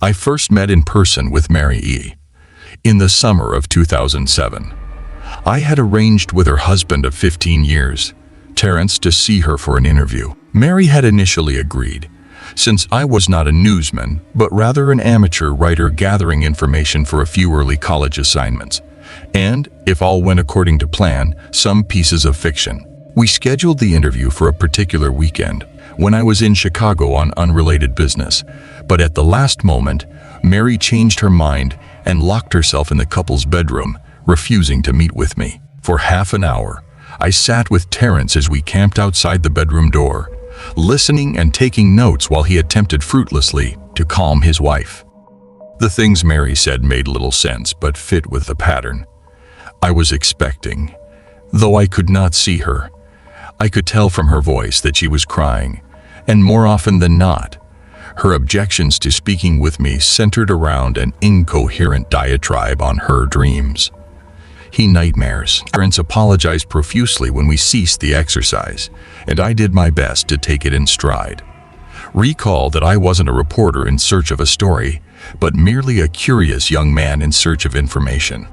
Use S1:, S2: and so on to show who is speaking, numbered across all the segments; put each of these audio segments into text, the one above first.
S1: I first met in person with Mary E. in the summer of 2007. I had arranged with her husband of 15 years, Terrence, to see her for an interview. Mary had initially agreed, since I was not a newsman, but rather an amateur writer gathering information for a few early college assignments, and, if all went according to plan, some pieces of fiction. We scheduled the interview for a particular weekend, when I was in Chicago on unrelated business, but at the last moment, Mary changed her mind and locked herself in the couple's bedroom, refusing to meet with me. For half an hour, I sat with Terrence as we camped outside the bedroom door, listening and taking notes while he attempted fruitlessly to calm his wife. The things Mary said made little sense but fit with the pattern I was expecting. Though I could not see her, I could tell from her voice that she was crying, and more often than not, her objections to speaking with me centered around an incoherent diatribe on her dreams. He nightmares. Terrence apologized profusely when we ceased the exercise, and I did my best to take it in stride. Recall that I wasn't a reporter in search of a story, but merely a curious young man in search of information.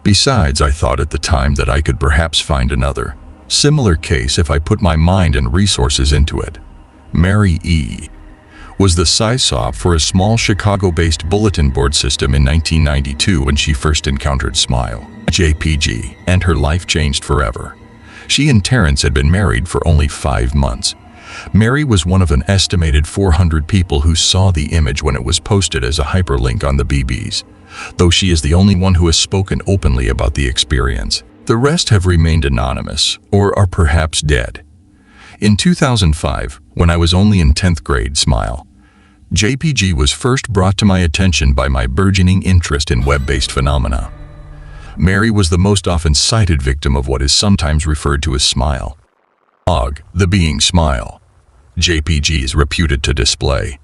S1: Besides, I thought at the time that I could perhaps find another similar case if I put my mind and resources into it. Mary E. was the CISOP for a small Chicago-based bulletin board system in 1992 when she first encountered Smile, JPG, and her life changed forever. She and Terrence had been married for only 5 months. Mary was one of an estimated 400 people who saw the image when it was posted as a hyperlink on the BBs, though she is the only one who has spoken openly about the experience. The rest have remained anonymous, or are perhaps dead. In 2005, when I was only in 10th grade, Smile, JPG was first brought to my attention by my burgeoning interest in web-based phenomena. Mary was the most often cited victim of what is sometimes referred to as Smile. The being Smile, JPG is reputed to display.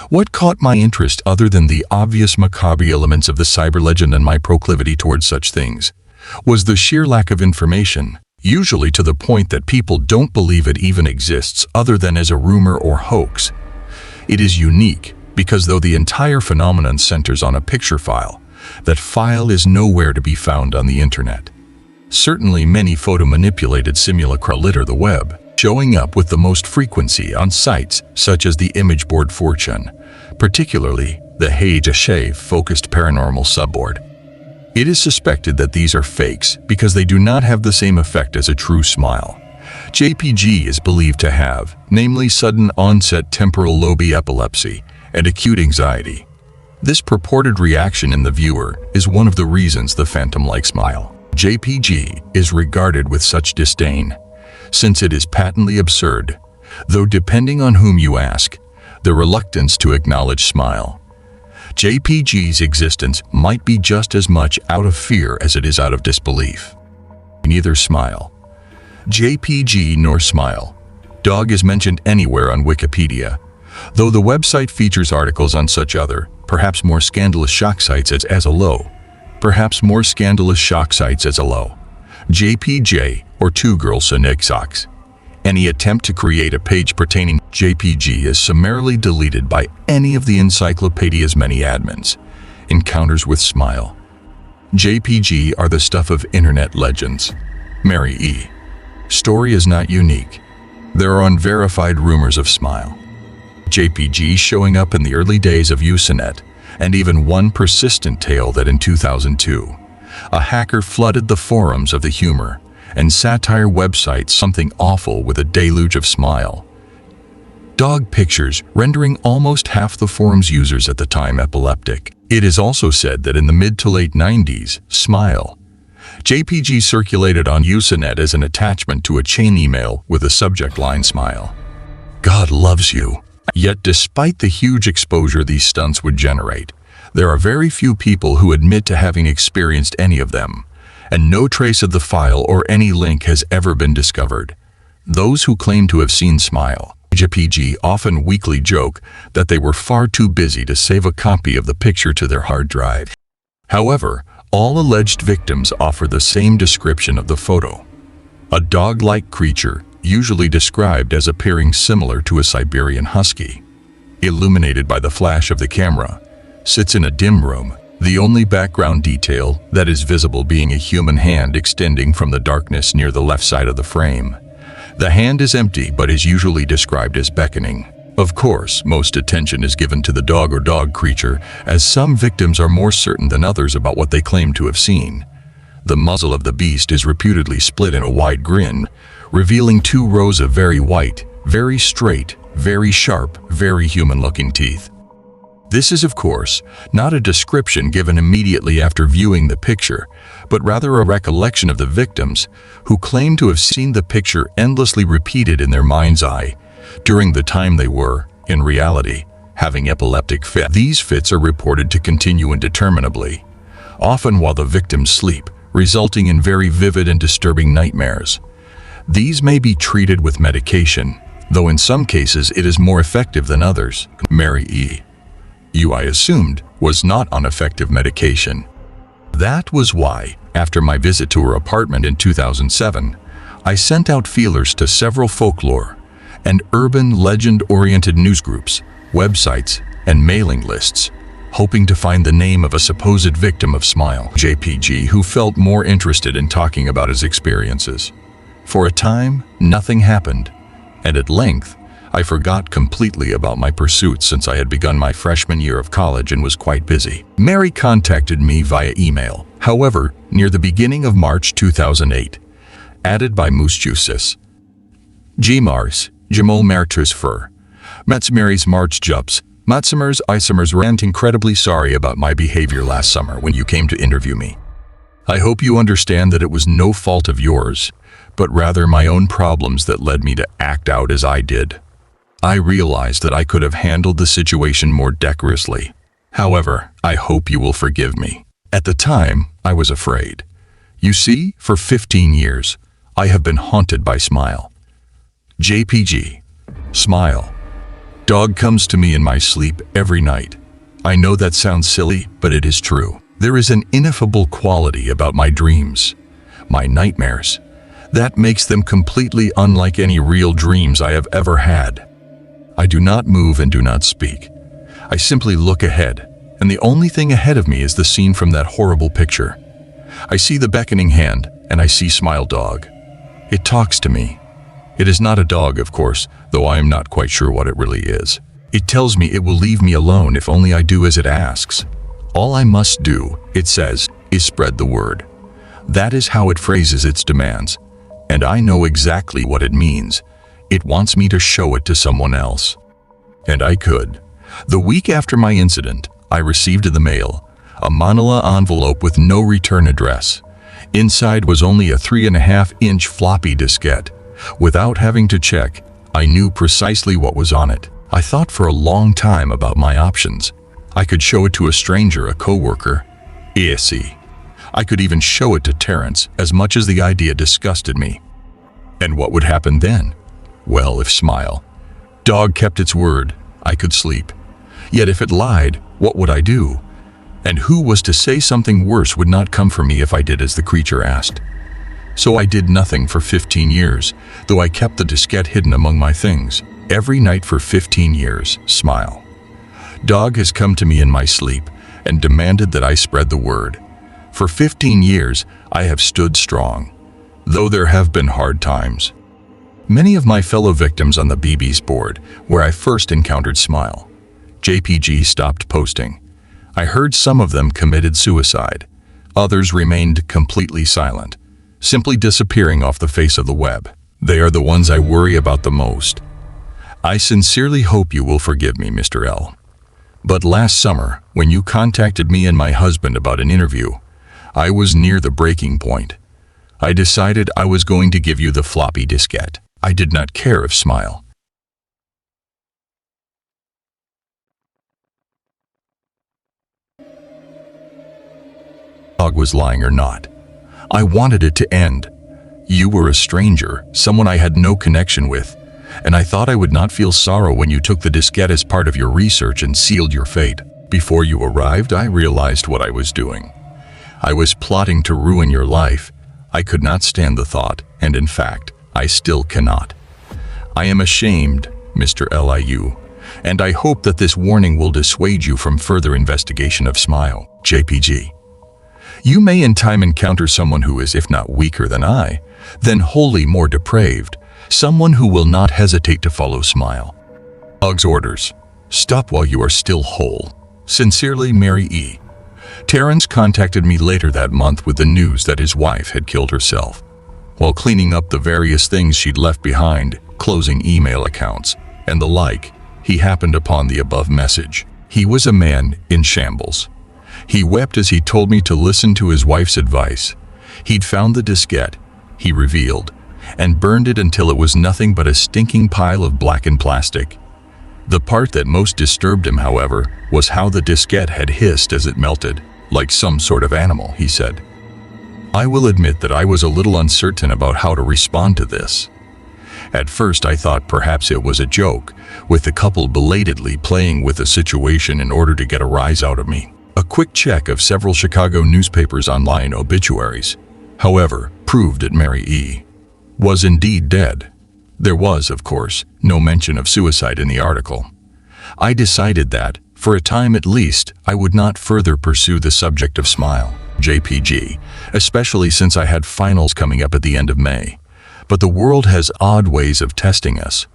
S1: What caught my interest, other than the obvious macabre elements of the cyber legend and my proclivity towards such things, was the sheer lack of information, usually to the point that people don't believe it even exists other than as a rumor or hoax. It is unique because though the entire phenomenon centers on a picture file, that file is nowhere to be found on the internet. Certainly many photo-manipulated simulacra litter the web, showing up with the most frequency on sites such as the image board 4chan, particularly the Hey-Shave-focused paranormal subboard. It is suspected that these are fakes because they do not have the same effect as a true smile. JPG is believed to have, namely sudden onset temporal lobe epilepsy and acute anxiety. This purported reaction in the viewer is one of the reasons the phantom-like smile, JPG, is regarded with such disdain, since it is patently absurd, though depending on whom you ask, the reluctance to acknowledge Smile, JPG's existence might be just as much out of fear as it is out of disbelief. Neither Smile, JPG nor Smile Dog is mentioned anywhere on Wikipedia, though the website features articles on such other, perhaps more scandalous shock sites as a low. JPJ or Two Girls and Egg Socks. Any attempt to create a page pertaining to JPG is summarily deleted by any of the encyclopedia's many admins. Encounters with Smile, JPG are the stuff of internet legends. Mary E. story is not unique. There are unverified rumors of Smile, JPG showing up in the early days of Usenet, and even one persistent tale that in 2002, a hacker flooded the forums of the humor and satire website Something Awful with a deluge of Smile dog pictures, rendering almost half the forum's users at the time epileptic. It is also said that in the mid to late 90s, Smile, JPG circulated on Usenet as an attachment to a chain email with the subject line Smile, God loves you. Yet despite the huge exposure these stunts would generate, there are very few people who admit to having experienced any of them, and no trace of the file or any link has ever been discovered. Those who claim to have seen Smile, JPG often weakly joke that they were far too busy to save a copy of the picture to their hard drive. However, all alleged victims offer the same description of the photo. A dog-like creature, usually described as appearing similar to a Siberian husky, illuminated by the flash of the camera, sits in a dim room, the only background detail that is visible being a human hand extending from the darkness near the left side of the frame. The hand is empty but is usually described as beckoning. Of course, most attention is given to the dog or dog creature, as some victims are more certain than others about what they claim to have seen. The muzzle of the beast is reputedly split in a wide grin, revealing 2 rows of very white, very straight, very sharp, very human-looking teeth. This is, of course, not a description given immediately after viewing the picture, but rather a recollection of the victims, who claim to have seen the picture endlessly repeated in their mind's eye during the time they were, in reality, having epileptic fits. These fits are reported to continue indeterminably, often while the victims sleep, resulting in very vivid and disturbing nightmares. These may be treated with medication, though in some cases it is more effective than others. Mary E., who I assumed was not on effective medication. That was why, after my visit to her apartment in 2007, I sent out feelers to several folklore and urban legend-oriented newsgroups, websites, and mailing lists, hoping to find the name of a supposed victim of Smile JPG who felt more interested in talking about his experiences. For a time, nothing happened, and at length, I forgot completely about my pursuits since I had begun my freshman year of college and was quite busy. Mary contacted me via email, however, near the beginning of March 2008, added by Moosjusis. Immerse, Jamal Merters Fur. Matsmary's March Jubs. Matsamers Isamers rant incredibly sorry about my behavior last summer when you came to interview me. I hope you understand that it was no fault of yours, but rather my own problems that led me to act out as I did. I realized that I could have handled the situation more decorously. However, I hope you will forgive me. At the time, I was afraid. You see, for 15 years, I have been haunted by Smile. JPG. Smile. Dog comes to me in my sleep every night. I know that sounds silly, but it is true. There is an ineffable quality about my dreams, my nightmares, that makes them completely unlike any real dreams I have ever had. I do not move and do not speak. I simply look ahead, and the only thing ahead of me is the scene from that horrible picture. I see the beckoning hand, and I see Smile Dog. It talks to me. It is not a dog, of course, though I am not quite sure what it really is. It tells me it will leave me alone if only I do as it asks. All I must do, it says, is spread the word. That is how it phrases its demands, and I know exactly what it means. It wants me to show it to someone else. And I could. The week after my incident, I received in the mail a manila envelope with no return address. Inside was only a 3.5-inch floppy diskette. Without having to check, I knew precisely what was on it. I thought for a long time about my options. I could show it to a stranger, a coworker. ESC. I could even show it to Terrence, as much as the idea disgusted me. And what would happen then? Well, if Smile Dog kept its word, I could sleep. Yet if it lied, what would I do? And who was to say something worse would not come for me if I did as the creature asked? So I did nothing for 15 years, though I kept the diskette hidden among my things. Every night for 15 years, Smile Dog has come to me in my sleep and demanded that I spread the word. For 15 years, I have stood strong, though there have been hard times. Many of my fellow victims on the BB's board, where I first encountered Smile JPG, stopped posting. I heard some of them committed suicide. Others remained completely silent, simply disappearing off the face of the web. They are the ones I worry about the most. I sincerely hope you will forgive me, Mr. L. But last summer, when you contacted me and my husband about an interview, I was near the breaking point. I decided I was going to give you the floppy diskette. I did not care if Smile Dog was lying or not. I wanted it to end. You were a stranger, someone I had no connection with, and I thought I would not feel sorrow when you took the diskette as part of your research and sealed your fate. Before you arrived, I realized what I was doing. I was plotting to ruin your life. I could not stand the thought, and in fact, I still cannot. I am ashamed, Mr. Liu, And I hope that this warning will dissuade you from further investigation of Smile, JPG. You may in time encounter someone who is, if not weaker than I, then wholly more depraved, someone who will not hesitate to follow Smile. Ug's orders. Stop while you are still whole. Sincerely, Mary E. Terrence contacted me later that month with the news that his wife had killed herself. While cleaning up the various things she'd left behind, closing email accounts, and the like, he happened upon the above message. He was a man in shambles. He wept as he told me to listen to his wife's advice. He'd found the diskette, he revealed, and burned it until it was nothing but a stinking pile of blackened plastic. The part that most disturbed him, however, was how the diskette had hissed as it melted, like some sort of animal, he said. I will admit that I was a little uncertain about how to respond to this. At first I thought perhaps it was a joke, with the couple belatedly playing with the situation in order to get a rise out of me. A quick check of several Chicago newspapers' online obituaries, however, proved that Mary E. was indeed dead. There was, of course, no mention of suicide in the article. I decided that, for a time at least, I would not further pursue the subject of Smile, JPG, especially since I had finals coming up at the end of May. But the world has odd ways of testing us.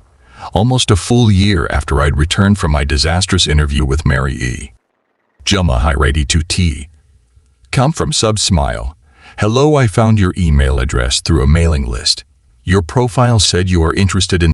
S1: Almost a full year after I'd returned from my disastrous interview with Mary E. Jumma Hi 2T. Come from Smile. Hello, I found your email address through a mailing list. Your profile said you are interested in